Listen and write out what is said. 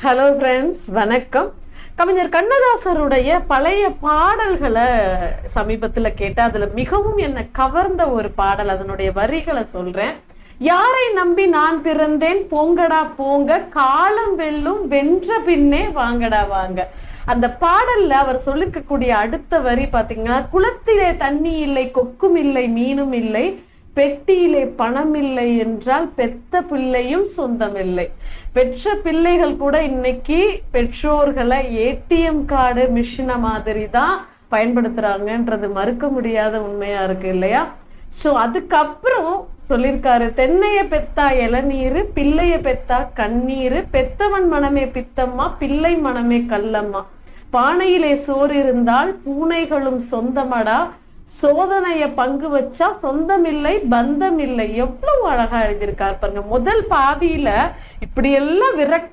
Hello friends, வணக்கம். கவிஞர் கண்ணதாசருடைய பழைய பாடல்களை சமீபத்தில் கேட்டால் அதில் மிகவும் என்னை கவர்ந்த ஒரு பாடல், அதனுடைய வரிகளை சொல்கிறேன். யாரை நம்பி நான் பிறந்தேன், போங்கடா போங்க, காலம் வெல்லும், வென்ற பின்னே வாங்கடா வாங்க. அந்த பாடல்ல அவர் சொல்லிக்கக்கூடிய அடுத்த வரி பார்த்தீங்கன்னா, குளத்திலே தண்ணி இல்லை, கொக்கும் இல்லை, மீனும் இல்லை, பெட்டியிலே பணம் இல்லை என்றால் பெத்த பிள்ளையும் சொந்தமில்லை. பெற்ற பிள்ளைகள் கூட இன்னைக்கு பெற்றோர்களை ஏடிஎம் கார்டு மிஷினை மாதிரி தான் பயன்படுத்துறாங்கன்றது மறுக்க முடியாத உண்மையா இருக்கு இல்லையா? ஸோ அதுக்கப்புறம் சொல்லியிருக்காரு, தென்னைய பெத்தா இளநீரு, பிள்ளைய பெத்தா கண்ணீரு, பெத்தவன் மனமே பித்தம்மா, பிள்ளை மனமே கல்லம்மா, பானையிலே சோறு இருந்தால் பூனைகளும் சொந்தமடா, சோதனைய பங்கு வச்சா சொந்தமில்லை பந்தமில்லை. எவ்வளவு அழகா எழுதியிருக்காரு பாருங்க. முதல் பாதியில இப்படி எல்லாம் விரக்தி